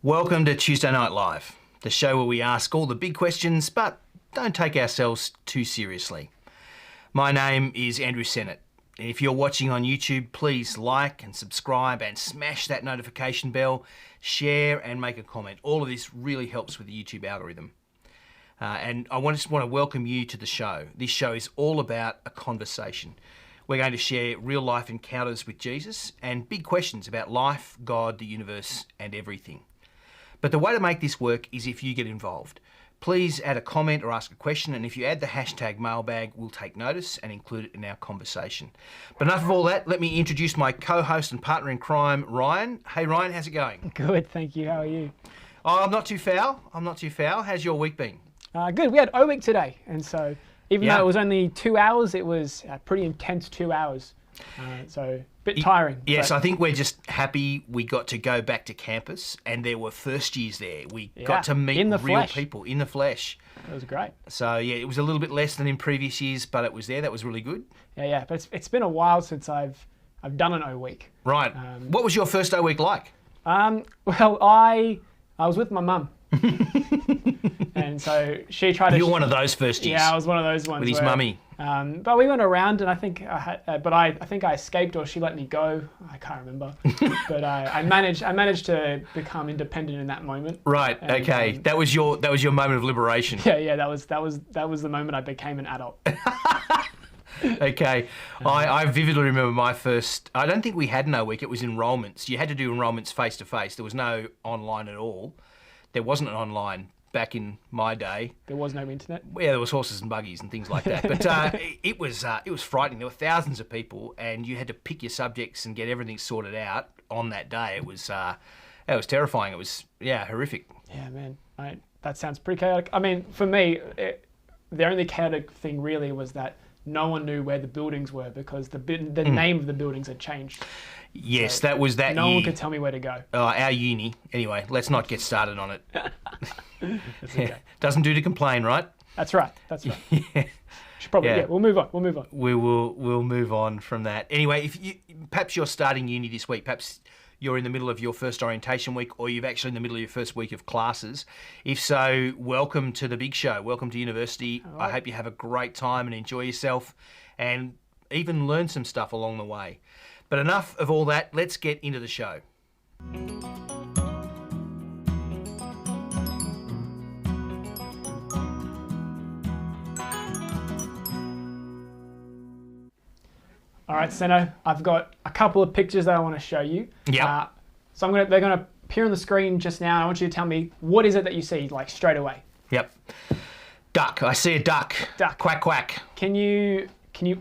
Welcome to Tuesday Night Live, the show where we ask all the big questions but don't take ourselves too seriously. My name is Andrew Sennett, and if you're watching on YouTube, please like and subscribe and smash that notification bell, share and make a comment. All of this really helps with the YouTube algorithm. And I just want to welcome you to the show. This show is all about a conversation. We're going to share real life encounters with Jesus and big questions about life, God, the universe and everything. But the way to make this work is if you get involved. Please add a comment or ask a question, and if you add the hashtag mailbag, we'll take notice and include it in our conversation. But enough of all that, let me introduce my co-host and partner in crime, Ryan. Hey Ryan, how's it going? Good, thank you. How are you? Oh, I'm not too foul. How's your week been? Good, we had O week today, and so even though it was only 2 hours, it was a pretty intense 2 hours. So a bit tiring. Yes, but I think we're just happy we got to go back to campus and there were first years there. We got to meet real people in the flesh. It was great. So yeah, it was a little bit less than in previous years, but it was there. That was really good. Yeah, but it's been a while since I've done an O week. Right. What was your first O week like? Well, I was with my mum. And so she tried to... You're one of those first years. Yeah, I was one of those ones. With his mummy. But we went around, and I think I think I escaped, or she let me go. I can't remember. But I managed to become independent in that moment. Right. And, okay. That was your moment of liberation. Yeah. That was the moment I became an adult. Okay. I vividly remember my first... I don't think we had no week. It was enrolments. You had to do enrolments face to face. There was no online at all. There wasn't an online back in my day. There was no internet? Yeah, there was horses and buggies and things like that. But it was frightening. There were thousands of people and you had to pick your subjects and get everything sorted out on that day. It was terrifying. It was, horrific. Yeah, man. That sounds pretty chaotic. I mean, for me, the only chaotic thing really was that no one knew where the buildings were because the name of the buildings had changed. Yes, so that was that no year. one could tell me where to go. Our uni. Anyway, let's not get started on it. Okay. Doesn't do to complain, right? That's right. Yeah. Should probably, we'll move on. We'll move on from that. Anyway, perhaps you're starting uni this week, perhaps you're in the middle of your first orientation week, or you're actually in the middle of your first week of classes. If so, welcome to the big show. Welcome to university. Right. I hope you have a great time and enjoy yourself and even learn some stuff along the way. But enough of all that, let's get into the show. All right, Seno, I've got a couple of pictures that I want to show you. Yeah. So they're going to appear on the screen just now. I want you to tell me, what is it that you see, like straight away? Yep. Duck. I see a duck. Duck. Quack, quack. Can you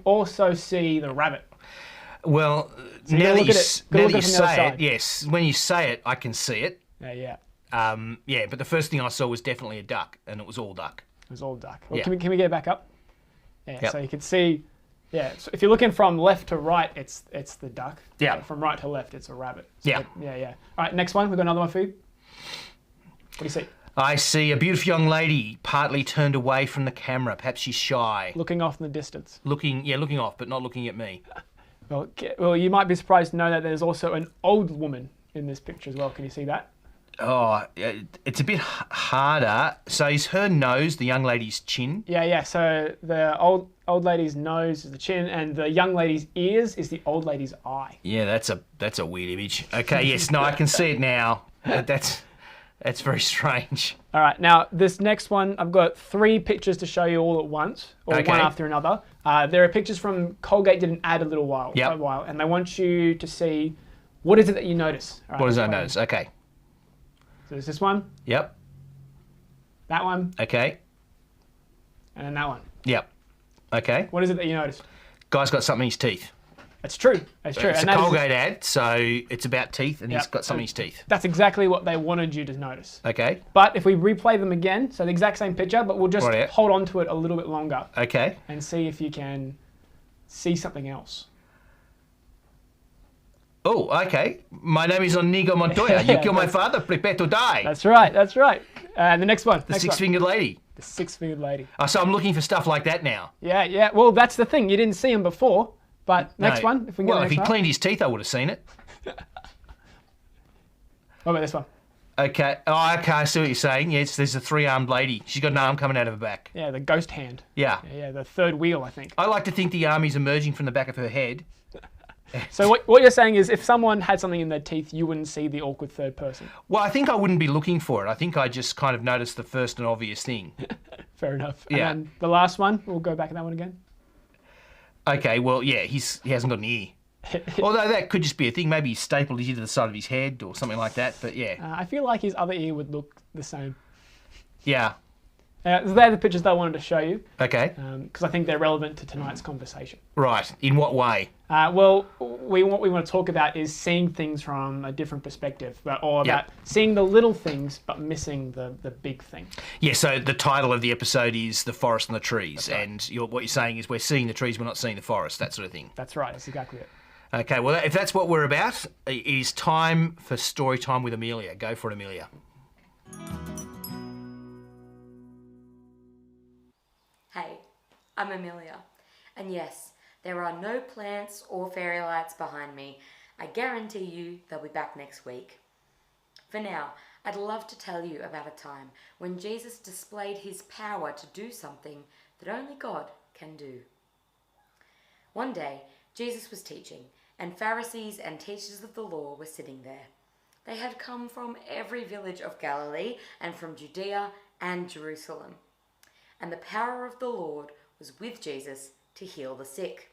also see the rabbit? Well, so now that you say it, yes. When you say it, I can see it. Yeah. But the first thing I saw was definitely a duck, and it was all duck. It was all duck. Well, can we get it back up? Yeah. Yep. So you can see. Yeah. So if you're looking from left to right, it's the duck. Yeah. From right to left, it's a rabbit. So yeah. Yeah. All right. Next one. We've got another one for you. What do you see? I see a beautiful young lady, partly turned away from the camera. Perhaps she's shy. Looking off in the distance. Looking off, but not looking at me. Well, you might be surprised to know that there's also an old woman in this picture as well. Can you see that? Oh, it's a bit harder. So is her nose the young lady's chin? Yeah. So the old lady's nose is the chin, and the young lady's ears is the old lady's eye. Yeah, that's a weird image. Okay, yes, no, I can see it now. That's very strange. All right, now this next one, I've got 3 pictures to show you all at once, or one after another. There are pictures from Colgate did an ad a while, and they want you to see what is it that you notice. Right, what does I notice? Okay. So there's this one. Yep. That one. Okay. And then that one. Yep. Okay. What is it that you notice? Guy's got something in his teeth. It's true. It's true. It's a Colgate ad, so it's about teeth, and he's got something in his teeth. That's exactly what they wanted you to notice. Okay. But if we replay them again, so the exact same picture, but we'll just hold on to it a little bit longer. Okay. And see if you can see something else. Oh, okay. My name is Inigo Montoya. You kill my father, prepare to die. That's right. The next one. The six-fingered lady. The six-fingered lady. Oh, so I'm looking for stuff like that now. Yeah. Well, that's the thing. You didn't see him before. But next one, if we can get the next if he cleaned his teeth, I would have seen it. What about this one? Okay. Oh, okay. I see what you're saying. Yes, there's a 3-armed lady. She's got an arm coming out of her back. Yeah, the ghost hand. Yeah. Yeah, the third wheel, I think. I like to think the arm is emerging from the back of her head. So what you're saying is if someone had something in their teeth, you wouldn't see the awkward third person? Well, I think I wouldn't be looking for it. I think I just kind of noticed the first and obvious thing. Fair enough. Yeah. And then the last one, we'll go back to that one again. Okay, well, yeah, he hasn't got an ear. Although that could just be a thing. Maybe he stapled his ear to the side of his head or something like that, but yeah. I feel like his other ear would look the same. Yeah. So they're the pictures that I wanted to show you. Okay. Because I think they're relevant to tonight's conversation. Right. In what way? Well, what we want to talk about is seeing things from a different perspective, or about seeing the little things but missing the big thing. Yeah, so the title of the episode is The Forest and the Trees, right. and what you're saying is we're seeing the trees, we're not seeing the forest, that sort of thing. That's right, that's exactly it. Okay, well, if that's what we're about, it is time for story time with Amelia. Go for it, Amelia. Hey, I'm Amelia, and yes, there are no plants or fairy lights behind me. I guarantee you they'll be back next week. For now, I'd love to tell you about a time when Jesus displayed his power to do something that only God can do. One day, Jesus was teaching, and Pharisees and teachers of the law were sitting there. They had come from every village of Galilee and from Judea and Jerusalem. And the power of the Lord was with Jesus to heal the sick.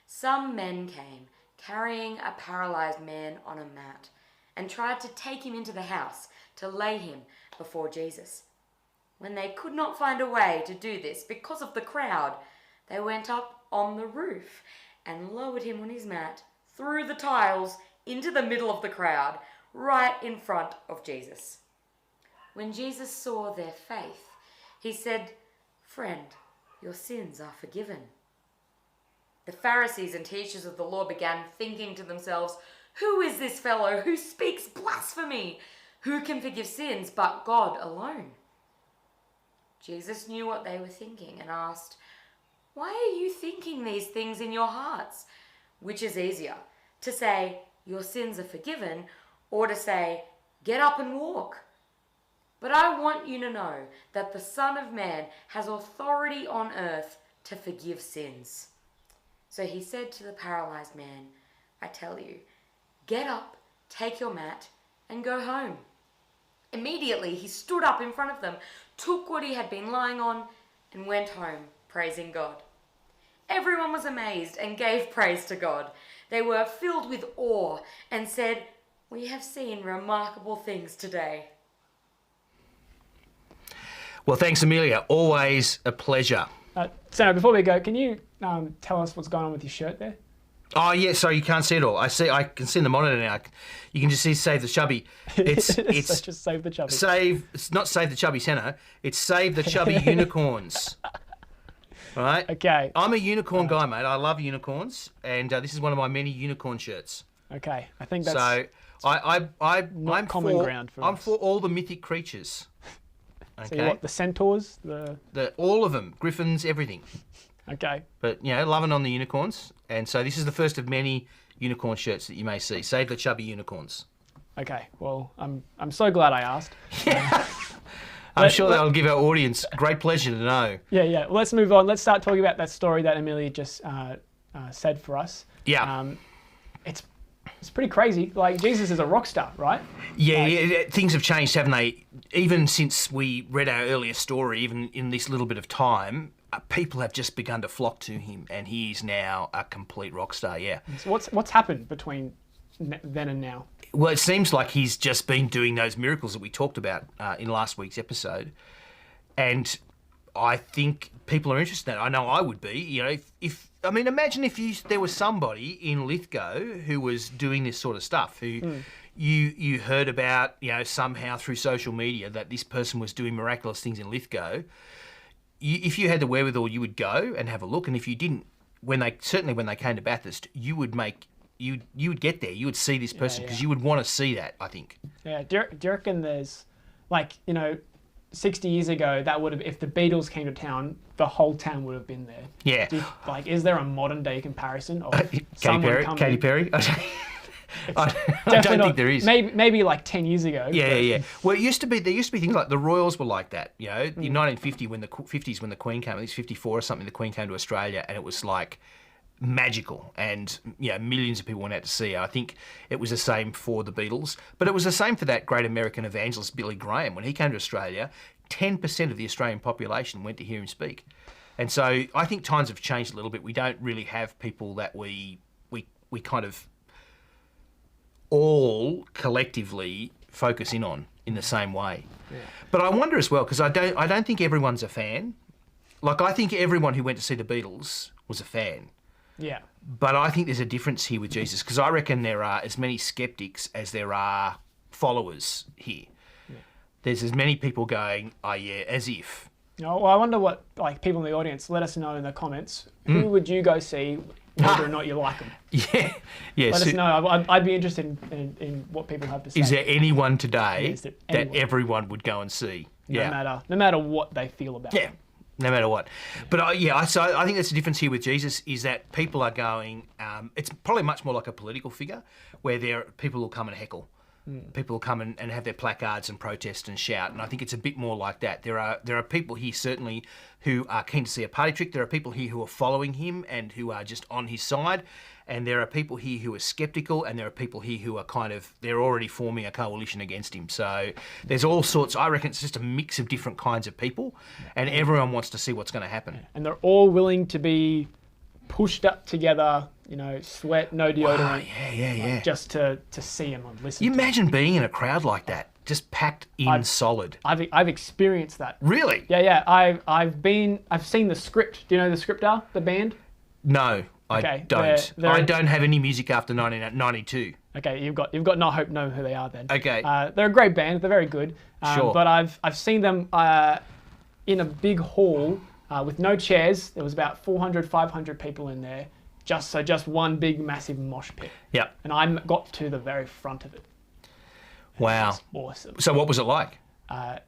Some men came, carrying a paralyzed man on a mat, and tried to take him into the house to lay him before Jesus. When they could not find a way to do this because of the crowd, they went up on the roof and lowered him on his mat through the tiles into the middle of the crowd, right in front of Jesus. When Jesus saw their faith, he said, "Friend, your sins are forgiven." The Pharisees and teachers of the law began thinking to themselves, "Who is this fellow who speaks blasphemy? Who can forgive sins but God alone?" Jesus knew what they were thinking and asked, "Why are you thinking these things in your hearts? Which is easier, to say, 'Your sins are forgiven,' or to say, 'Get up and walk'? But I want you to know that the Son of Man has authority on earth to forgive sins." So he said to the paralyzed man, "I tell you, get up, take your mat, and go home." Immediately he stood up in front of them, took what he had been lying on, and went home, praising God. Everyone was amazed and gave praise to God. They were filled with awe and said, "We have seen remarkable things today." Well, thanks, Amelia. Always a pleasure. So before we go, can you tell us what's going on with your shirt there? Oh, yeah, sorry, you can't see it all. I can see the monitor now. You can just see Save the Chubby. It's just Save the Chubby. It's not Save the Chubby Centre. It's Save the Chubby Unicorns. Right? Okay. I'm a unicorn guy, mate. I love unicorns, and this is one of my many unicorn shirts. Okay, I think that's so. I'm common ground for us. I'm for all the mythic creatures. Okay. So what, the centaurs, all of them, griffins, everything. Okay. But loving on the unicorns, and so this is the first of many unicorn shirts that you may see. Save the Chubby Unicorns. Okay. Well, I'm so glad I asked. I'm sure that'll give our audience great pleasure to know. Yeah. Well, let's move on. Let's start talking about that story that Amelia just said for us. Yeah. It's pretty crazy. Like, Jesus is a rock star, right? Yeah, things have changed, haven't they? Even since we read our earlier story, even in this little bit of time, people have just begun to flock to him, and he is now a complete rock star, yeah. So what's happened between then and now? Well, it seems like he's just been doing those miracles that we talked about in last week's episode, and I think people are interested in that. I know I would be. Imagine if there was somebody in Lithgow who was doing this sort of stuff, who you heard about, somehow through social media that this person was doing miraculous things in Lithgow. If you had the wherewithal, you would go and have a look, and if you didn't, when they came to Bathurst, you would get there, you would see this person because you would want to see that, I think. Yeah, do you reckon there's 60 years ago, that would have, if the Beatles came to town, the whole town would have been there. Yeah. Is there a modern day comparison of Katy Perry? I don't think there is. Maybe like 10 years ago. Yeah. Well, there used to be things like the Royals were like that. You know, in 1950 when the Queen came, I think it's 54 or something, the Queen came to Australia, and it was like magical, and millions of people went out to see her. I think it was the same for the Beatles, but it was the same for that great American evangelist Billy Graham. When he came to Australia, 10% of the Australian population went to hear him speak. And so I think times have changed a little bit. We don't really have people that we kind of all collectively focus in on in the same way. Yeah. But I wonder as well, because I don't think everyone's a fan. Like, I think everyone who went to see the Beatles was a fan. Yeah. But I think there's a difference here with Jesus, because I reckon there are as many skeptics as there are followers here. Yeah. There's as many people going, oh yeah, as if. Well, I wonder what, like, people in the audience, let us know in the comments. Who would you go see, whether or not you like them? Yeah. Let us know. I'd be interested in what people have to say. Is there anyone today that everyone would go and see? No matter what they feel about it. No matter what. But so I think that's the difference here with Jesus, is that people are going, it's probably much more like a political figure, where there are people who come and heckle. People will come and have their placards and protest and shout, and I think it's a bit more like that. There are people here certainly who are keen to see a party trick. There are people here who are following him and who are just on his side, and there are people here who are sceptical, and there are people here who are they're already forming a coalition against him. So there's all sorts. I reckon it's just a mix of different kinds of people, and everyone wants to see what's going to happen. And they're all willing to be pushed up together, sweat, no deodorant. Wow, yeah. Just to see him and listen. You imagine being in a crowd like that, just packed in solid. I've experienced that. Really? Yeah. I've seen the Script. Do you know the Script are the band? No, I don't. I don't have any music after 1992. Okay, you've got no hope knowing who they are then. Okay. They're a great band. They're very good. Sure. But I've seen them in a big hall with no chairs. There was about 400, 500 people in there. Just one big massive mosh pit. Yep. And I got to the very front of it. Wow. It was awesome. So what was it like?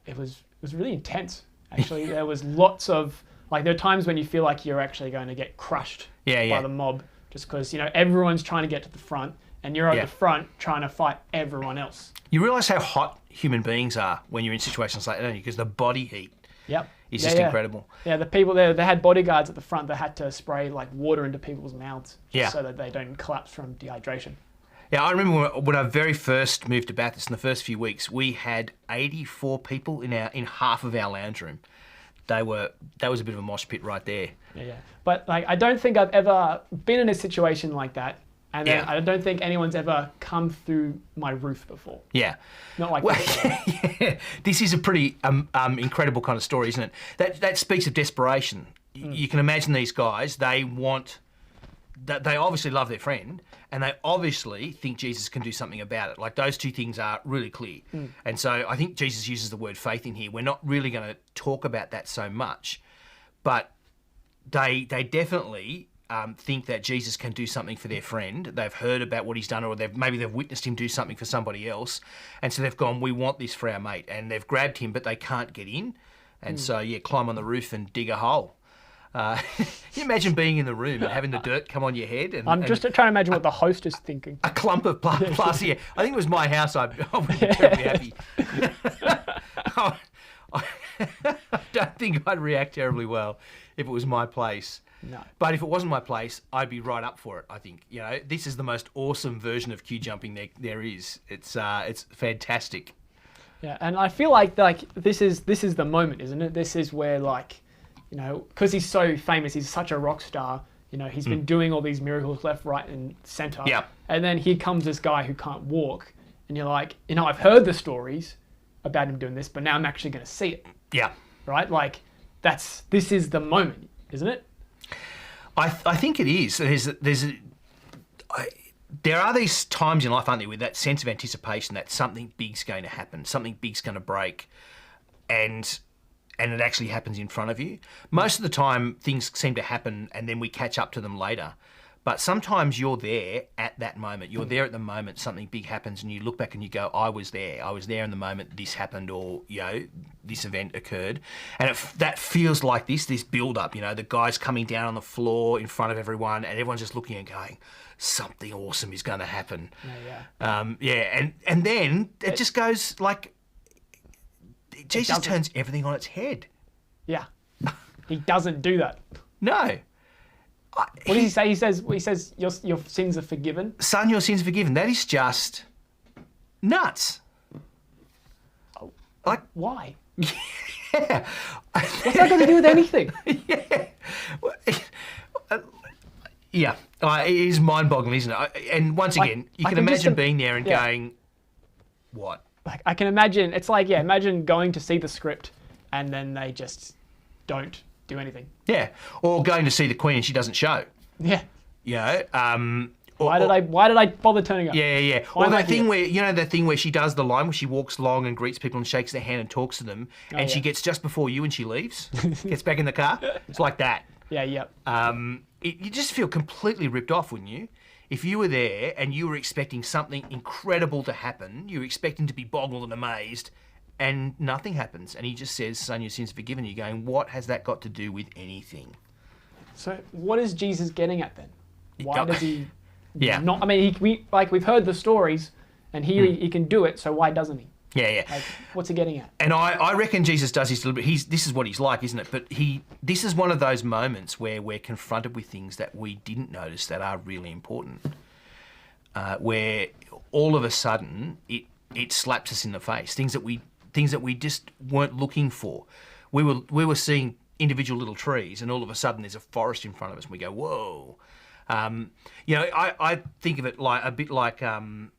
It was really intense. Actually, there was lots of there are times when you feel like you're actually going to get crushed by the mob, just because everyone's trying to get to the front, and you're at the front trying to fight everyone else. You realise how hot human beings are when you're in situations like that, don't you? Because the body heat. Yep. It's just incredible. Yeah, the people there, they had bodyguards at the front that had to spray water into people's mouths so that they don't collapse from dehydration. Yeah, I remember when I very first moved to Bathurst in the first few weeks, we had 84 people in half of our lounge room. That was a bit of a mosh pit right there. Yeah. But I don't think I've ever been in a situation like that. And I don't think anyone's ever come through my roof before. Yeah. Not like that. Yeah. This is a pretty incredible kind of story, isn't it? That speaks of desperation. You can imagine these guys, they obviously love their friend, and they obviously think Jesus can do something about it. Like, those two things are really clear. And so I think Jesus uses the word faith in here. We're not really going to talk about that so much, but they definitely think that Jesus can do something for their friend. They've heard about what he's done, or maybe they've witnessed him do something for somebody else, and so they've gone, we want this for our mate, and they've grabbed him, but they can't get in, and so climb on the roof and dig a hole. Can you imagine being in the room and having the dirt come on your head? I'm just trying to imagine what the host is thinking. A clump of plaster. Yeah, I think it was my house. I would be terribly happy. I don't think I'd react terribly well if it was my place. No. But if it wasn't my place, I'd be right up for it, I think. This is the most awesome version of queue jumping there is. It's fantastic. Yeah, and I feel like this is the moment, isn't it? This is where because he's so famous, he's such a rock star, he's been doing all these miracles left, right, and center. Yeah. And then here comes this guy who can't walk, and you're like, I've heard the stories about him doing this, but now I'm actually going to see it. Yeah. Right? This is the moment, isn't it? I think it is. There are these times in life, aren't there, with that sense of anticipation that something big's going to happen, something big's going to break, and it actually happens in front of you. Most of the time, things seem to happen and then we catch up to them later. But sometimes you're there at that moment. You're there at the moment something big happens and you look back and you go, I was there. I was there in the moment this happened, or, this event occurred. And that feels like this build-up. The guy's coming down on the floor in front of everyone and everyone's just looking and going, something awesome is going to happen. And then it just goes like, Jesus turns everything on its head. Yeah. He doesn't do that. No. What does he say? He says your sins are forgiven. Son, your sins are forgiven. That is just nuts. Like, why? Yeah. What's that got to do with anything? Yeah. It is mind-boggling, isn't it? And once again, you can imagine being there and going, what? Like, I can imagine, it's like, imagine going to see the script and then they just don't do anything. Yeah. Or going to see the Queen and she doesn't show. Yeah. Why did I bother turning up? Yeah. Or that thing where, the thing where she does the line where she walks along and greets people and shakes their hand and talks to them, and she gets just before you and she leaves, gets back in the car. It's like that. Yeah. You just feel completely ripped off, wouldn't you? If you were there and you were expecting something incredible to happen, you were expecting to be boggled and amazed, and nothing happens, and he just says, son, your sins are forgiven. You're going, what has that got to do with anything? So what is Jesus getting at then? Why does he not? I mean, we've heard the stories, and he can do it, so why doesn't he? Yeah. Like, what's he getting at? And I reckon Jesus does this a little bit. This is what he's like, isn't it? But this is one of those moments where we're confronted with things that we didn't notice that are really important. Where all of a sudden it slaps us in the face. Things that we just weren't looking for. We were seeing individual little trees, and all of a sudden there's a forest in front of us, and we go, whoa. I think of it like a bit like a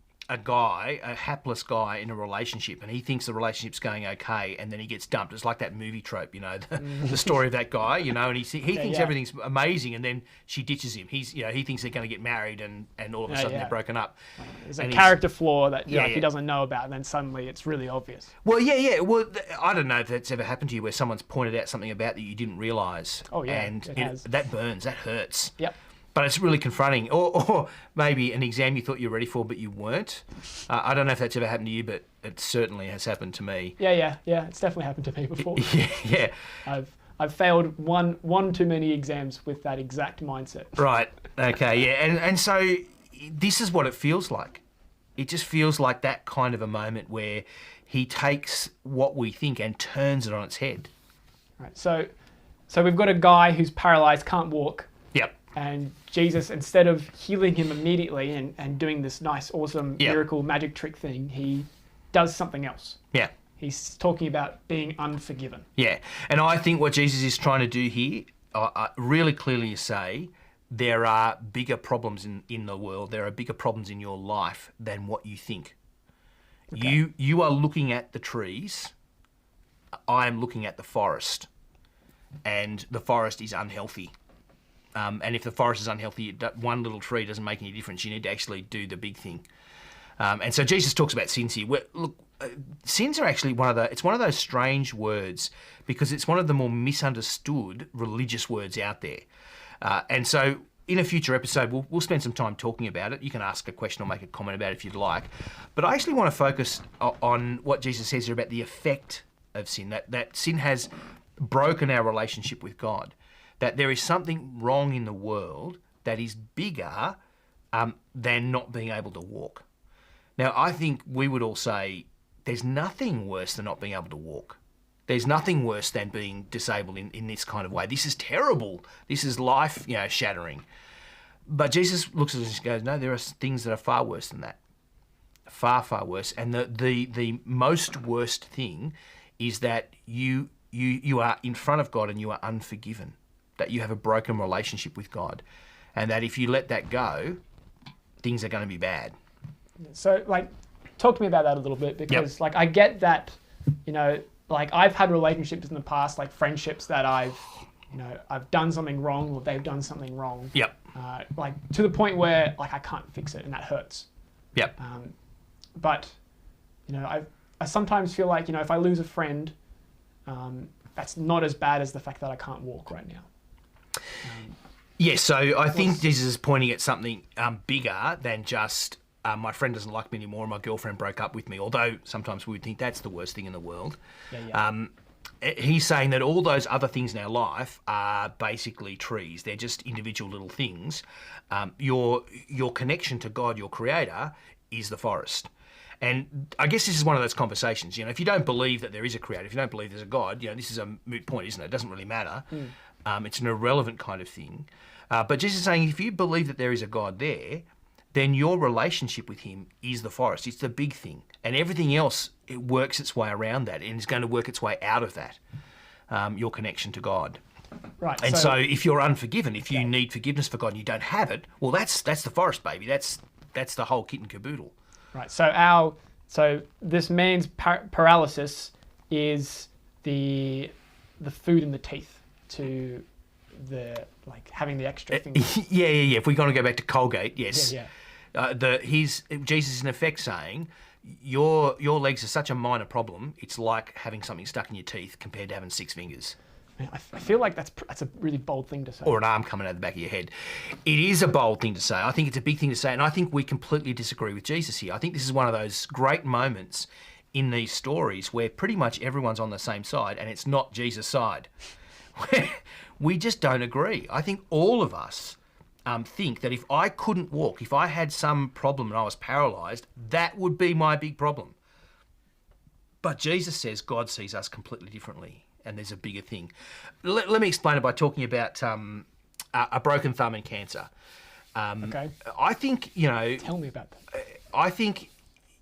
hapless guy in a relationship, and he thinks the relationship's going okay, and then he gets dumped. It's like that movie trope, the story of that guy, and he thinks everything's amazing, and then she ditches him. He thinks they're going to get married, and all of a sudden they're broken up. There's a character flaw that he doesn't know about, and then suddenly it's really obvious. Well, yeah. Well, I don't know if that's ever happened to you where someone's pointed out something about that you didn't realise. Oh yeah, and it has. That burns, that hurts. Yep. But it's really confronting. Or maybe an exam you thought you were ready for, but you weren't. I don't know if that's ever happened to you, but it certainly has happened to me. Yeah. It's definitely happened to me before. Yeah. I've failed one too many exams with that exact mindset. Right. Okay. Yeah. And so this is what it feels like. It just feels like that kind of a moment where he takes what we think and turns it on its head. Right. So we've got a guy who's paralyzed, can't walk. Yep. And Jesus, instead of healing him immediately and doing this nice, awesome miracle magic trick thing, he does something else. Yeah. He's talking about being unforgiven. Yeah. And I think what Jesus is trying to do here, really clearly say, there are bigger problems in the world, there are bigger problems in your life than what you think. Okay. You are looking at the trees, I am looking at the forest, and the forest is unhealthy. And if the forest is unhealthy, one little tree doesn't make any difference. You need to actually do the big thing. And so Jesus talks about sins here. Look, sins are actually it's one of those strange words because it's one of the more misunderstood religious words out there. And so in a future episode, we'll spend some time talking about it. You can ask a question or make a comment about it if you'd like. But I actually want to focus on what Jesus says here about the effect of sin, that sin has broken our relationship with God. That there is something wrong in the world that is bigger than not being able to walk. Now, I think we would all say there's nothing worse than not being able to walk. There's nothing worse than being disabled in this kind of way. This is terrible. This is life, shattering. But Jesus looks at us and goes, no, there are things that are far worse than that. Far, far worse. And the most worst thing is that you are in front of God and you are unforgiven. That you have a broken relationship with God, and that if you let that go, things are going to be bad. So, talk to me about that a little bit, because, I get that, I've had relationships in the past, friendships that I've done something wrong or they've done something wrong. Yep. To the point where, I can't fix it, and that hurts. Yep. But, I sometimes feel like, if I lose a friend, that's not as bad as the fact that I can't walk right now. Yes, so I think this is pointing at something bigger than just my friend doesn't like me anymore and my girlfriend broke up with me, although sometimes we would think that's the worst thing in the world. He's saying that all those other things in our life are basically trees. They're just individual little things. Your connection to God, your creator, is the forest. And I guess this is one of those conversations, if you don't believe that there is a creator, if you don't believe there's a God, this is a moot point, isn't it? It doesn't really matter. It's an irrelevant kind of thing. But Jesus is saying if you believe that there is a God there, then your relationship with him is the forest. It's the big thing. And everything else, it works its way around that and is going to work its way out of that, your connection to God. Right. And so if you're unforgiven, if you need forgiveness for God and you don't have it, well, that's the forest, baby. That's the whole kit and caboodle. Right. So this man's paralysis is the food in the teeth to the having the extra thing. Yeah. If we're going to go back to Colgate, yes. Yeah. Jesus is in effect saying your legs are such a minor problem. It's like having something stuck in your teeth compared to having 6 fingers. I feel like that's a really bold thing to say. Or an arm coming out the back of your head. It is a bold thing to say. I think it's a big thing to say, and I think we completely disagree with Jesus here. I think this is one of those great moments in these stories where pretty much everyone's on the same side, and it's not Jesus' side. We just don't agree. I think all of us think that if I couldn't walk, if I had some problem and I was paralysed, that would be my big problem. But Jesus says God sees us completely differently, and there's a bigger thing. Let me explain it by talking about a broken thumb and cancer. Okay. I think, Tell me about that. I think,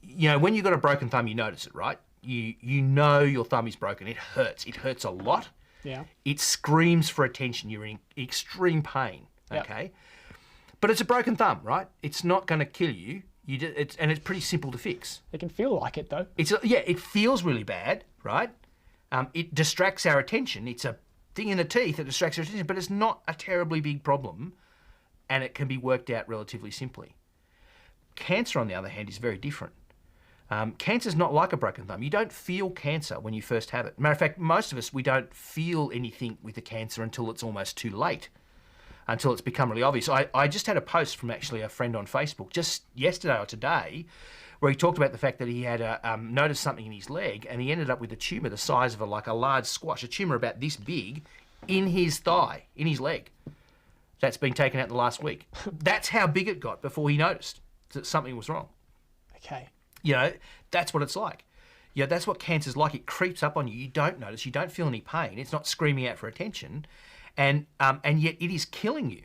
when you've got a broken thumb, you notice it, right? You know your thumb is broken. It hurts. It hurts a lot. Yeah. It screams for attention. You're in extreme pain, okay? Yep. But it's a broken thumb, right? It's not going to kill you. And it's pretty simple to fix. It can feel like it, though. It feels really bad, right? It distracts our attention. It's a thing in the teeth that distracts our attention, but it's not a terribly big problem, and it can be worked out relatively simply. Cancer, on the other hand, is very different. Cancer's not like a broken thumb. You don't feel cancer when you first have it. Matter of fact, most of us, we don't feel anything with the cancer until it's almost too late, until it's become really obvious. I just had a post from actually a friend on Facebook just yesterday or today where he talked about the fact that he had noticed something in his leg, and he ended up with a tumour the size of a large squash, a tumour about this big in his thigh, in his leg. That's been taken out the last week. That's how big it got before he noticed that something was wrong. Okay. That's what it's like. That's what cancer's like. It creeps up on you. You don't notice. You don't feel any pain. It's not screaming out for attention. And yet it is killing you.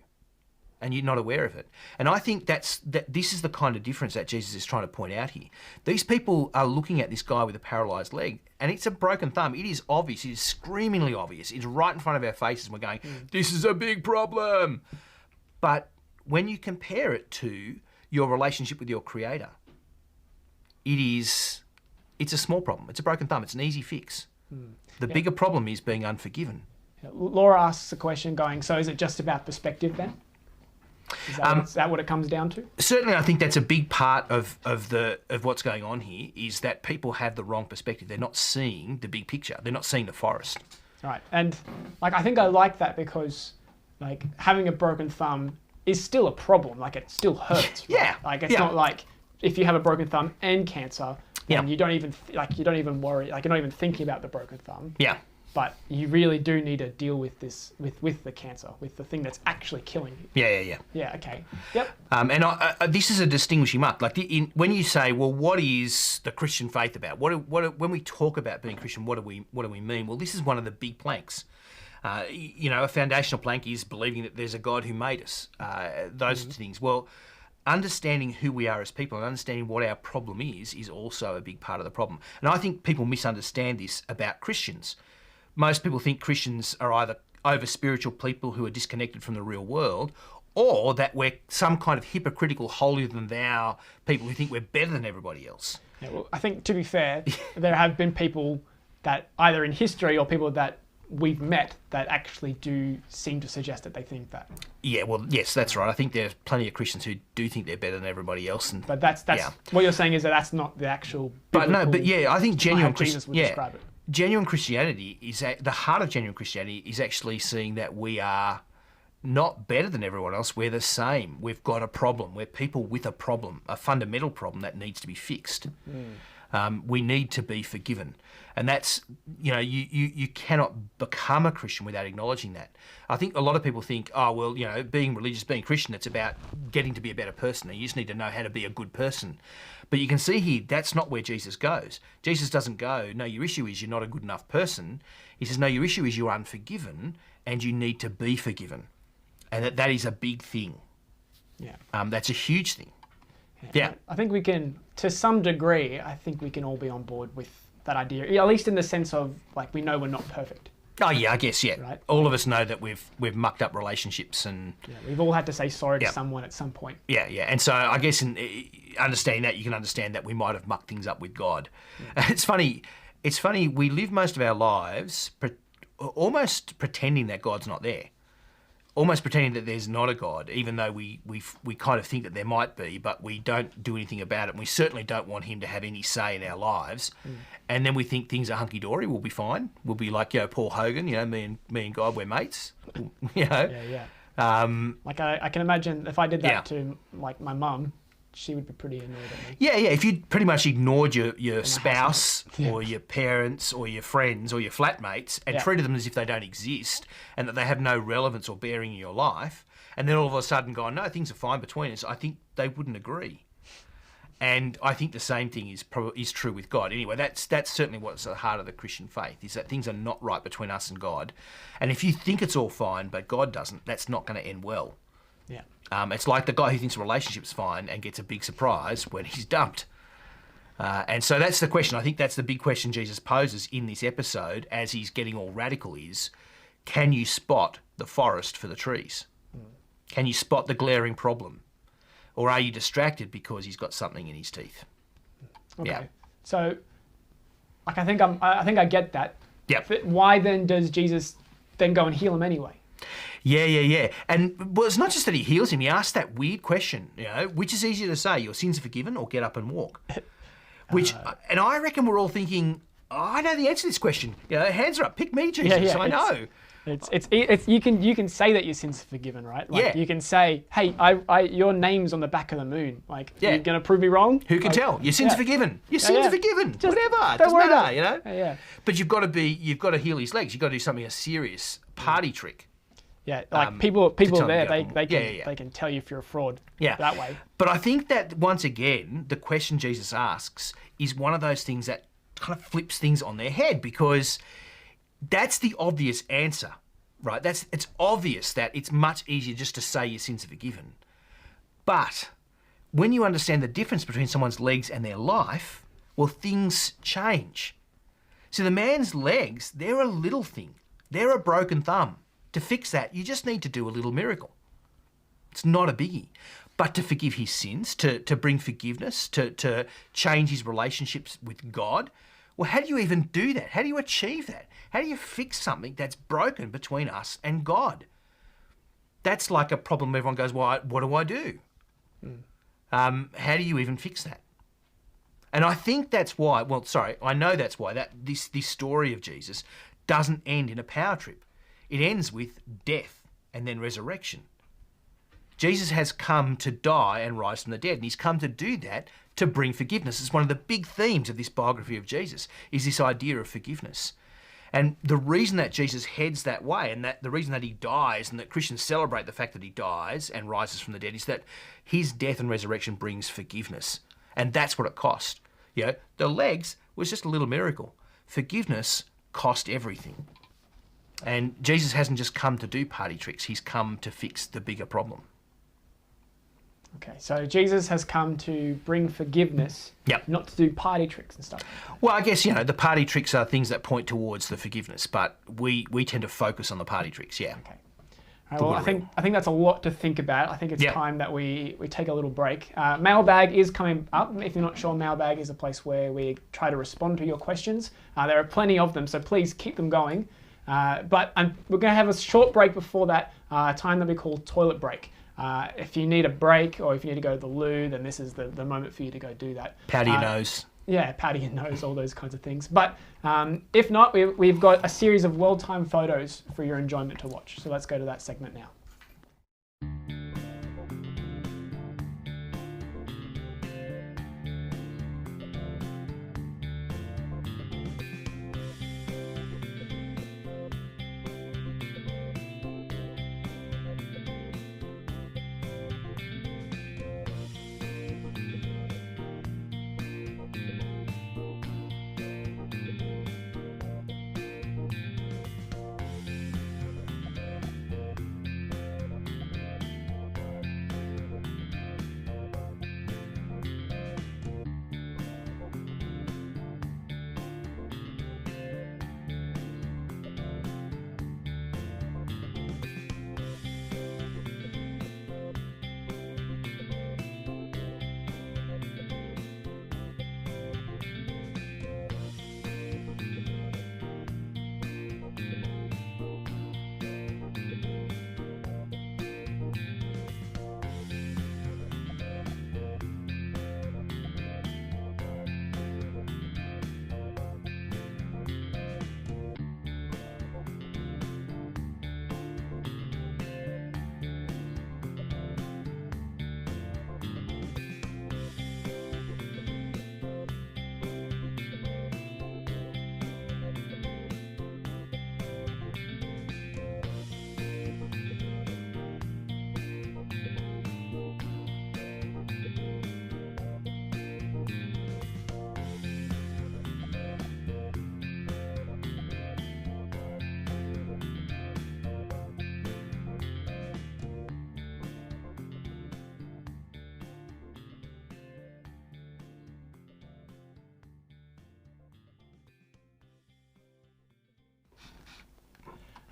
And you're not aware of it. And I think this is the kind of difference that Jesus is trying to point out here. These people are looking at this guy with a paralysed leg, and it's a broken thumb. It is obvious. It is screamingly obvious. It's right in front of our faces, and we're going, this is a big problem. But when you compare it to your relationship with your Creator, it's a small problem. It's a broken thumb. It's an easy fix. The bigger problem is being unforgiven. Laura asks a question going, so is it just about perspective then? Is that what it comes down to? Certainly, I think that's a big part of what's going on here, is that people have the wrong perspective. They're not seeing the big picture. They're not seeing the forest. Right. And I think I like that because having a broken thumb is still a problem. It still hurts. Yeah. Right? It's not like if you have a broken thumb and cancer, and you don't even worry, you're not even thinking about the broken thumb. Yeah. But you really do need to deal with this, with the cancer, with the thing that's actually killing you. Yeah. Yeah, okay. Yep. And this is a distinguishing mark. When you say, well, what is the Christian faith about? When we talk about being Christian, what do we mean? Well, this is one of the big planks. A foundational plank is believing that there's a God who made us. Those things. Well, understanding who we are as people and understanding what our problem is also a big part of the problem. And I think people misunderstand this about Christians. Most people think Christians are either over-spiritual people who are disconnected from the real world, or that we're some kind of hypocritical, holier-than-thou people who think we're better than everybody else. Yeah, well, I think, to be fair, there have been people that, either in history or people that we've met, that actually do seem to suggest that they think that. Yeah, well, yes, that's right. I think there's plenty of Christians who do think they're better than everybody else. But that's what you're saying is that's not the actual. I think genuine Jesus would describe it. Genuine Christianity is at the heart of genuine Christianity is actually seeing that we are not better than everyone else. We're the same. We've got a problem. We're people with a problem, a fundamental problem that needs to be fixed. We need to be forgiven. And that's, you cannot become a Christian without acknowledging that. I think a lot of people think, oh, well, being religious, being Christian, it's about getting to be a better person. You just need to know how to be a good person. But you can see here, that's not where Jesus goes. Jesus doesn't go, no, your issue is you're not a good enough person. He says, no, your issue is you're unforgiven and you need to be forgiven. And that is a big thing. Yeah. That's a huge thing. Yeah. I think we can, to some degree, I think we can all be on board with that idea, at least in the sense of, like, we know we're not perfect. Oh, yeah, I guess, yeah. Right? All of us know that we've mucked up relationships and... Yeah, we've all had to say sorry to someone at some point. Yeah. And so I guess in understanding that, you can understand that we might have mucked things up with God. Yeah. It's funny, we live most of our lives almost pretending that God's not there. Almost pretending that there's not a God, even though we kind of think that there might be, but we don't do anything about it. And we certainly don't want him to have any say in our lives. And then we think things are hunky-dory, we'll be fine. We'll be like, Paul Hogan, me and God, we're mates. Yeah. Like I can imagine if I did that to like my mum, she would be pretty annoyed at me. Yeah. If you pretty much ignored your spouse or your parents or your friends or your flatmates and treated them as if they don't exist and that they have no relevance or bearing in your life, and then all of a sudden gone, no, things are fine between us, I think they wouldn't agree. And I think the same thing is true with God. Anyway, that's certainly what's at the heart of the Christian faith, is that things are not right between us and God. And if you think it's all fine, but God doesn't, that's not going to end well. Yeah. It's like the guy who thinks a relationship's fine and gets a big surprise when he's dumped. And so that's the question. I think that's the big question Jesus poses in this episode as he's getting all radical is, can you spot the forest for the trees? Can you spot the glaring problem? Or are you distracted because he's got something in his teeth? Okay. Yeah. So, like, I think I get that. Yeah. Why then does Jesus then go and heal him anyway? Yeah. And well, it's not just that he heals him. He asks that weird question, which is easier to say, your sins are forgiven or get up and walk? And I reckon we're all thinking, I know the answer to this question. Hands are up, pick me, Jesus. I know. It's you can say that your sins are forgiven, right? Like, you can say, hey, your name's on the back of the moon. Like, you're gonna prove me wrong? Who can tell? Your sins are forgiven. Your sins are forgiven. Just whatever. It doesn't matter, Yeah. But you've got to heal his legs. You've got to do something, a serious party trick. Yeah, like people there, they can tell you if you're a fraud that way. But I think that, once again, the question Jesus asks is one of those things that kind of flips things on their head, because that's the obvious answer, right? It's obvious that it's much easier just to say your sins are forgiven. But when you understand the difference between someone's legs and their life, well, things change. So the man's legs, they're a little thing. They're a broken thumb. To fix that, you just need to do a little miracle. It's not a biggie. But to forgive his sins, to bring forgiveness, to change his relationships with God, well, how do you even do that? How do you achieve that? How do you fix something that's broken between us and God? That's like a problem everyone goes, well, what do I do? How do you even fix that? And I think that's why, I know that's why that this story of Jesus doesn't end in a power trip. It ends with death and then resurrection. Jesus has come to die and rise from the dead, and he's come to do that to bring forgiveness. It's one of the big themes of this biography of Jesus, is this idea of forgiveness. And the reason that Jesus heads that way, and that the reason that he dies, and that Christians celebrate the fact that he dies and rises from the dead, is that his death and resurrection brings forgiveness. And that's what it cost. The legs was just a little miracle. Forgiveness cost everything. And Jesus hasn't just come to do party tricks, he's come to fix the bigger problem. Okay, so Jesus has come to bring forgiveness, not to do party tricks and stuff. Well, I guess, the party tricks are things that point towards the forgiveness, but we tend to focus on the party tricks, Okay. All right, well, I think that's a lot to think about. I think it's time that we take a little break. Mailbag is coming up. If you're not sure, Mailbag is a place where we try to respond to your questions. There are plenty of them, so please keep them going. But we're going to have a short break before that, time that we call toilet break. If you need a break or if you need to go to the loo, then this is the moment for you to go do that. Powder your nose. Yeah, powder your nose, all those kinds of things. But if not, we've got a series of well-timed photos for your enjoyment to watch. So let's go to that segment now.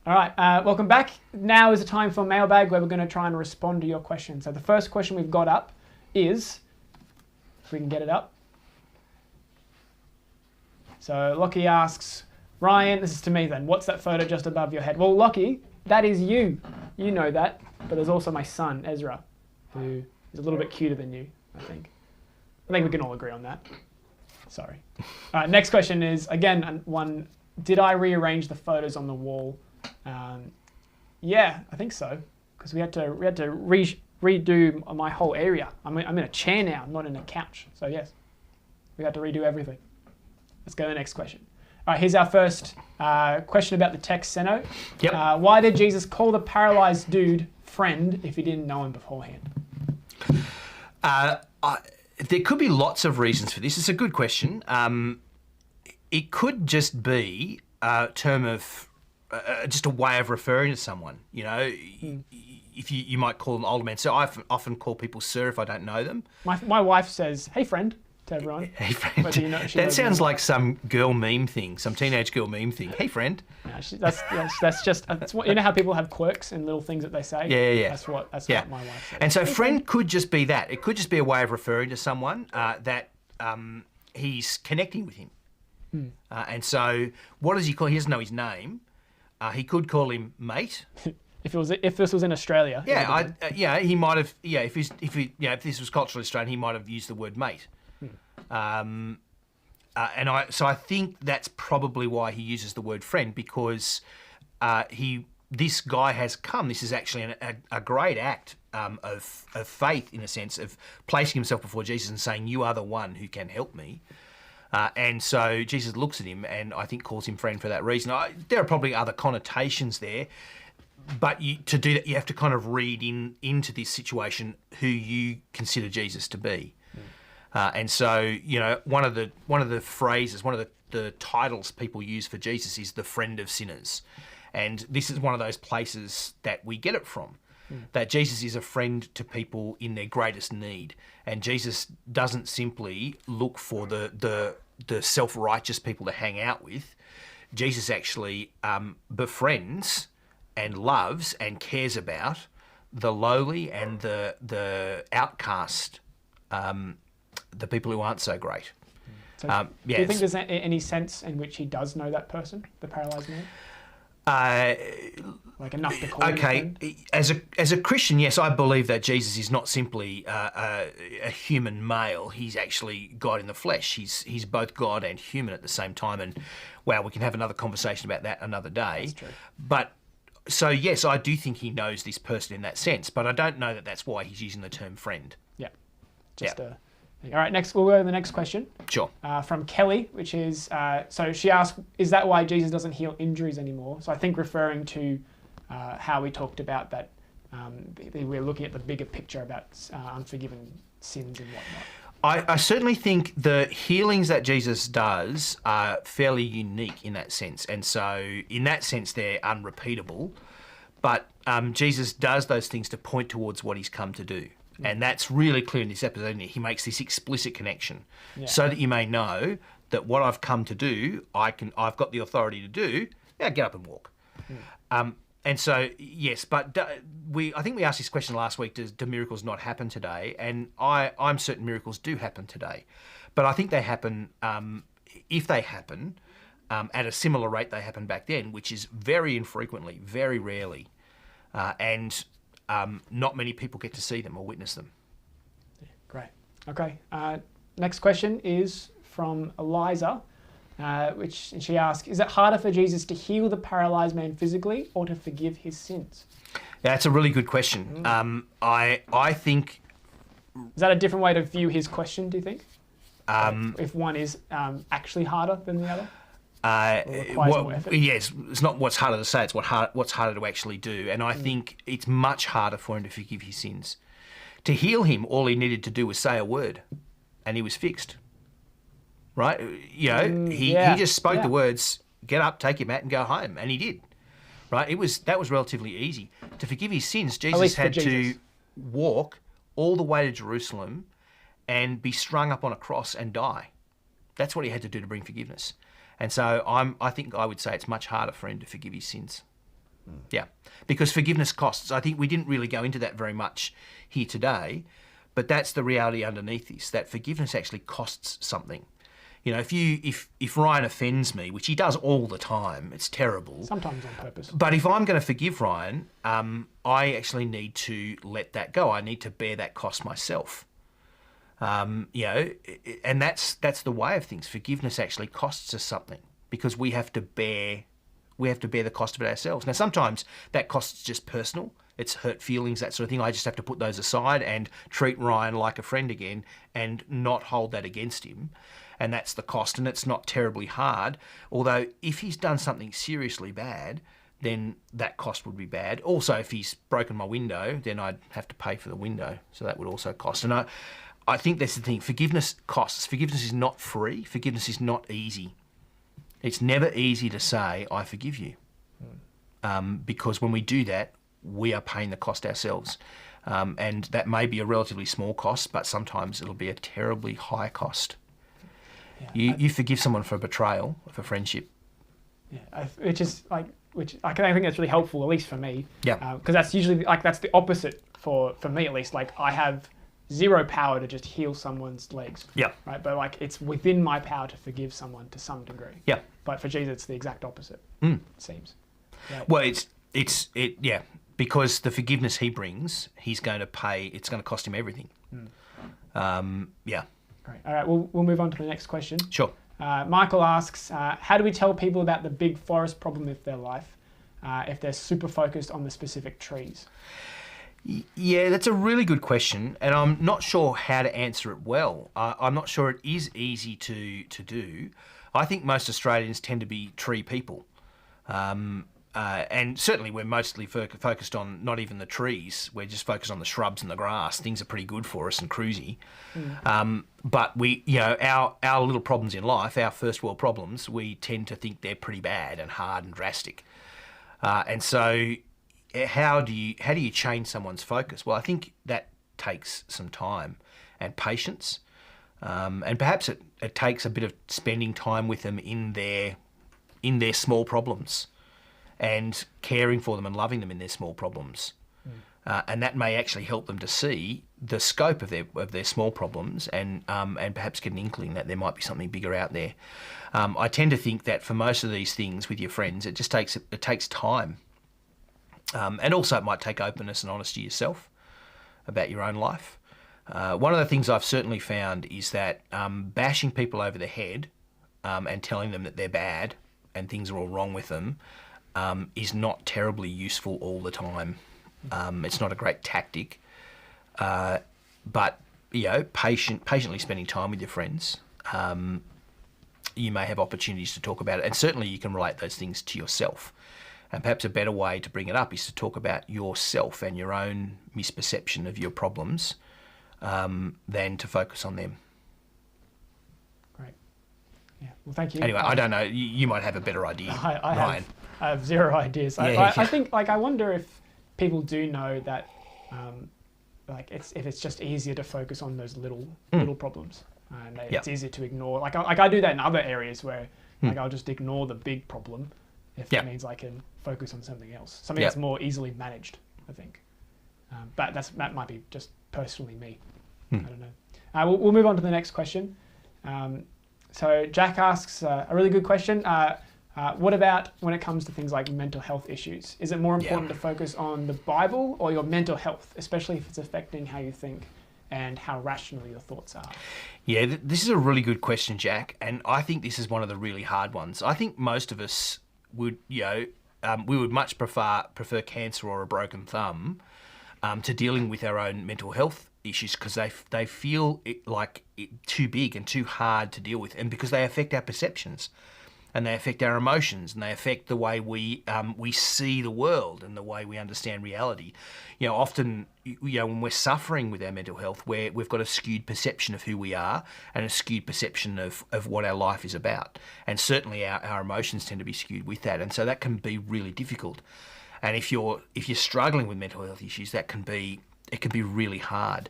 All right, welcome back. Now is the time for mailbag where we're going to try and respond to your questions. So the first question we've got up is, if we can get it up. So Lockie asks, Ryan, this is to me then, what's that photo just above your head? Well, Lockie, that is you. You know that. But there's also my son, Ezra, who is a little bit cuter than you, I think. I think we can all agree on that. Sorry. All right, next question is, again, one, did I rearrange the photos on the wall? Yeah, I think so, because we had to redo my whole area. I'm in a chair now, I'm not in a couch. So yes, we had to redo everything. Let's go to the next question. All right, here's our first question about the text, Seno. Yep. Why did Jesus call the paralyzed dude friend if he didn't know him beforehand? There could be lots of reasons for this. It's a good question. It could just be a term of, just a way of referring to someone. You know, if you might call them older men. So I often call people sir if I don't know them. My wife says, "Hey friend," to everyone. Hey friend. You know, that sounds like some girl meme thing, some teenage girl meme thing. Hey friend. No, that's just you know how people have quirks and little things that they say. Yeah. That's what my wife says. And so friend could just be that. It could just be a way of referring to someone that he's connecting with him. And so what does he call? He doesn't know his name. He could call him mate. If this was in Australia. He might have. Yeah, if this was culturally Australian, he might have used the word mate. So I think that's probably why he uses the word friend, because this guy has come. This is actually a great act of faith, in a sense, of placing himself before Jesus and saying, "You are the one who can help me." And so Jesus looks at him and I think calls him friend for that reason. There are probably other connotations there, but to do that, you have to kind of read into this situation who you consider Jesus to be. And so, you know, one of the phrases, one of the titles people use for Jesus is the friend of sinners. And this is one of those places that we get it from, that Jesus is a friend to people in their greatest need. And Jesus doesn't simply look for the self-righteous people to hang out with. Jesus actually befriends and loves and cares about the lowly and the outcast, the people who aren't so great. So do you think there's any sense in which he does know that person, the paralysed man? Like enough to call him a friend? As a Christian, yes, I believe that Jesus is not simply a human male. He's actually God in the flesh. He's both God and human at the same time. And wow, we can have another conversation about that another day. That's true. But so yes, I do think he knows this person in that sense. But I don't know that that's why he's using the term friend. Yeah. All right, next we'll go to the next question. Sure. From Kelly, which is, so she asked, is that why Jesus doesn't heal injuries anymore? So I think referring to how we talked about that, we're looking at the bigger picture about unforgiven sins and whatnot. I certainly think the healings that Jesus does are fairly unique in that sense. And so in that sense, they're unrepeatable. But Jesus does those things to point towards what he's come to do. And that's really clear in this episode. He makes this explicit connection, so that you may know that what I've come to do, I've got the authority to do. Yeah, get up and walk. And so yes, but I think we asked this question last week: do miracles not happen today? And I'm certain miracles do happen today, but I think they happen if they happen at a similar rate they happened back then, which is very infrequently, very rarely, and not many people get to see them or witness them. Yeah, great. Okay. Next question is from Eliza, which she asks, is it harder for Jesus to heal the paralysed man physically or to forgive his sins? Yeah, that's a really good question. I think... Is that a different way to view his question, do you think? If one is actually harder than the other? Yes, it's not what's harder to say, it's what's harder to actually do. And I think it's much harder for him to forgive his sins. To heal him, all he needed to do was say a word and he was fixed. Right? You know, he just spoke the words, get up, take your mat and go home. And he did. Right? That was relatively easy. To forgive his sins, Jesus had to walk all the way to Jerusalem and be strung up on a cross and die. That's what he had to do to bring forgiveness. And so I think I would say it's much harder for him to forgive his sins. Yeah, because forgiveness costs. I think we didn't really go into that very much here today, but that's the reality underneath this, that forgiveness actually costs something. You know, if Ryan offends me, which he does all the time, it's terrible. Sometimes on purpose. But if I'm going to forgive Ryan, I actually need to let that go. I need to bear that cost myself. You know, and that's the way of things. Forgiveness actually costs us something because we have to bear the cost of it ourselves. Now, sometimes that cost is just personal. It's hurt feelings, that sort of thing. I just have to put those aside and treat Ryan like a friend again and not hold that against him. And that's the cost, and it's not terribly hard. Although if he's done something seriously bad, then that cost would be bad. Also, if he's broken my window, then I'd have to pay for the window. So that would also cost. And I think that's the thing. Forgiveness costs. Forgiveness is not free. Forgiveness is not easy. It's never easy to say, I forgive you. Because when we do that, we are paying the cost ourselves. And that may be a relatively small cost, but sometimes it'll be a terribly high cost. Yeah, you forgive someone for betrayal, for friendship. Yeah, which I think that's really helpful, at least for me. Yeah. Because that's usually that's the opposite for me at least. Like I have zero power to just heal someone's legs. Yeah. Right. But it's within my power to forgive someone to some degree. Yeah. But for Jesus, it's the exact opposite. It seems. Yeah. Well, yeah, because the forgiveness he brings, he's going to pay. It's going to cost him everything. Yeah. Great. All right, we'll move on to the next question. Sure. Michael asks, how do we tell people about the big forest problem of their life if they're super focused on the specific trees? Yeah, that's a really good question, and I'm not sure how to answer it well. I'm not sure it is easy to do. I think most Australians tend to be tree people. And certainly we're mostly focused on not even the trees. We're just focused on the shrubs and the grass. Things are pretty good for us and cruisy. But we, our little problems in life, our first world problems, we tend to think they're pretty bad and hard and drastic. And so how do you change someone's focus? Well, I think that takes some time and patience. And perhaps it takes a bit of spending time with them in their small problems, and caring for them and loving them in their small problems. And that may actually help them to see the scope of their small problems and perhaps get an inkling that there might be something bigger out there. I tend to think that for most of these things with your friends, it takes time. And also it might take openness and honesty yourself about your own life. One of the things I've certainly found is that bashing people over the head and telling them that they're bad and things are all wrong with them is not terribly useful all the time. It's not a great tactic, but patiently spending time with your friends, you may have opportunities to talk about it, and certainly you can relate those things to yourself. And perhaps a better way to bring it up is to talk about yourself and your own misperception of your problems than to focus on them. Great. Yeah. Well, thank you. Anyway, I don't know. You might have a better idea, Ryan. I have zero ideas. I think, I wonder if people do know that, if it's just easier to focus on those little problems, and it's easier to ignore. I do that in other areas where, I'll just ignore the big problem if it means I can focus on something else, something that's more easily managed. I think, but that might be just personally me. I don't know. We'll move on to the next question. So Jack asks a really good question. What about when it comes to things like mental health issues? Is it more important to focus on the Bible or your mental health, especially if it's affecting how you think and how rational your thoughts are? Yeah, this is a really good question, Jack, and I think this is one of the really hard ones. I think most of us would, we would much prefer cancer or a broken thumb to dealing with our own mental health issues because they feel too big and too hard to deal with, and because they affect our perceptions. And they affect our emotions, and they affect the way we see the world and the way we understand reality. Often, when we're suffering with our mental health, we've got a skewed perception of who we are and a skewed perception of what our life is about. And certainly our emotions tend to be skewed with that, and so that can be really difficult. And if you're struggling with mental health issues, it can be really hard.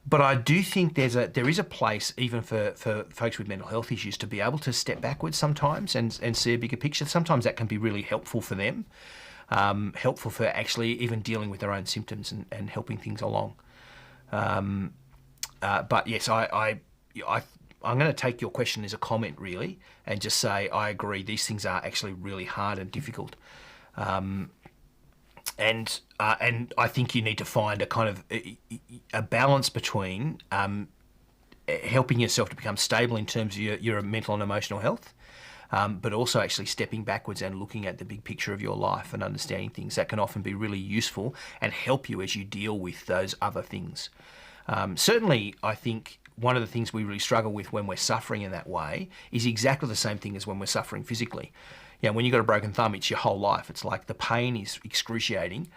But I do think there is a place even for folks with mental health issues to be able to step backwards sometimes and see a bigger picture. Sometimes that can be really helpful for them. helpful for actually even dealing with their own symptoms and helping things along. But yes, I'm going to take your question as a comment, really, and just say I agree. These things are actually really hard and difficult, and I think you need to find a kind of a balance between helping yourself to become stable in terms of your mental and emotional health, but also actually stepping backwards and looking at the big picture of your life and understanding things. That can often be really useful and help you as you deal with those other things. Certainly, I think one of the things we really struggle with when we're suffering in that way is exactly the same thing as when we're suffering physically. When you've got a broken thumb, it's your whole life. It's like the pain is excruciating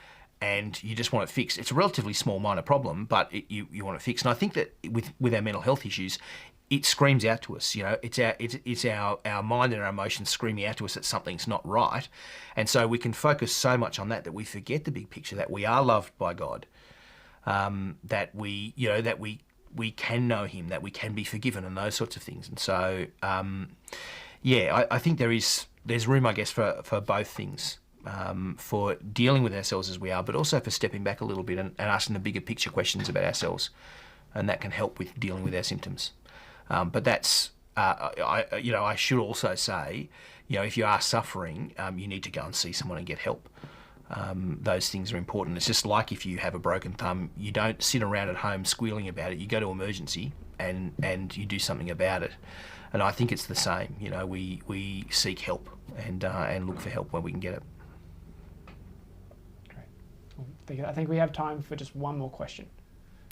and you just want it fixed. It's a relatively small, minor problem, but you want it fixed. And I think that with our mental health issues, it screams out to us. It's our mind and our emotions screaming out to us that something's not right. And so we can focus so much on that we forget the big picture, that we are loved by God, that we can know Him, that we can be forgiven, and those sorts of things. And so, I think there's room, I guess, for both things, for dealing with ourselves as we are, but also for stepping back a little bit and asking the bigger picture questions about ourselves, and that can help with dealing with our symptoms. But that's, I should also say, if you are suffering, you need to go and see someone and get help. Those things are important. It's just like if you have a broken thumb, you don't sit around at home squealing about it. You go to emergency and you do something about it. And I think it's the same. We seek help and look for help when we can get it. Great. I think we have time for just one more question.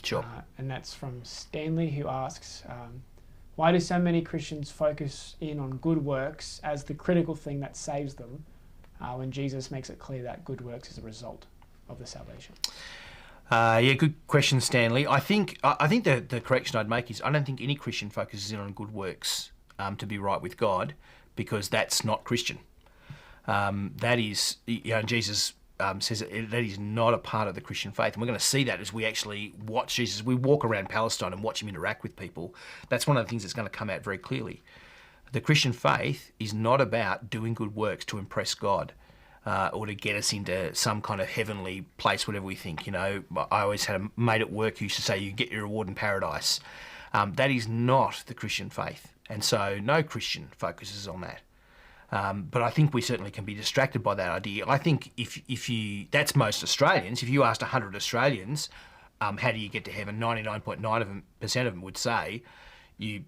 Sure. And that's from Stanley, who asks, why do so many Christians focus in on good works as the critical thing that saves them, when Jesus makes it clear that good works is a result of the salvation? Good question, Stanley. I think the correction I'd make is I don't think any Christian focuses in on good works to be right with God, because that's not Christian. That is, Jesus says that is not a part of the Christian faith. And we're going to see that as we actually watch Jesus. We walk around Palestine and watch Him interact with people. That's one of the things that's going to come out very clearly. The Christian faith is not about doing good works to impress God, or to get us into some kind of heavenly place, whatever we think. I always had a mate at work who used to say, you get your reward in paradise. That is not the Christian faith. And so no Christian focuses on that. But I think we certainly can be distracted by that idea. I think if you, that's most Australians. If you asked 100 Australians, how do you get to heaven, 99.9% of them would say, you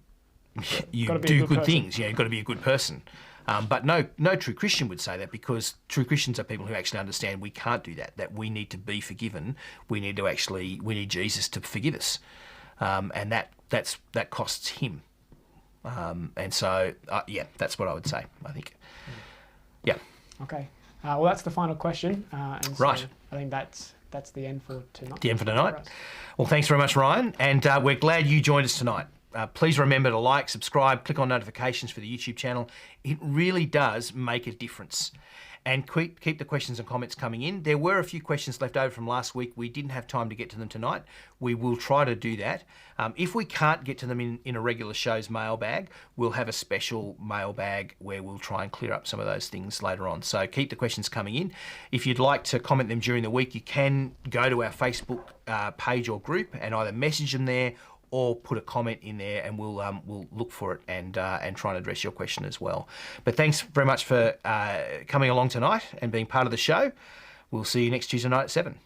do good things. You've got to be a good person. But no true Christian would say that, because true Christians are people who actually understand we can't do that, that we need to be forgiven. We need Jesus to forgive us. And that costs Him. And so, that's what I would say, I think. Yeah. Okay. Well, that's the final question. And so right. I think that's the end for tonight. The end for tonight. Well, thanks very much, Ryan. And we're glad you joined us tonight. Please remember to like, subscribe, click on notifications for the YouTube channel. It really does make a difference. And keep the questions and comments coming in. There were a few questions left over from last week. We didn't have time to get to them tonight. We will try to do that. If we can't get to them in a regular show's mailbag, we'll have a special mailbag where we'll try and clear up some of those things later on. So keep the questions coming in. If you'd like to comment them during the week, you can go to our Facebook page or group and either message them there or put a comment in there, and we'll look for it and try and address your question as well. But thanks very much for coming along tonight and being part of the show. We'll see you next Tuesday night at 7.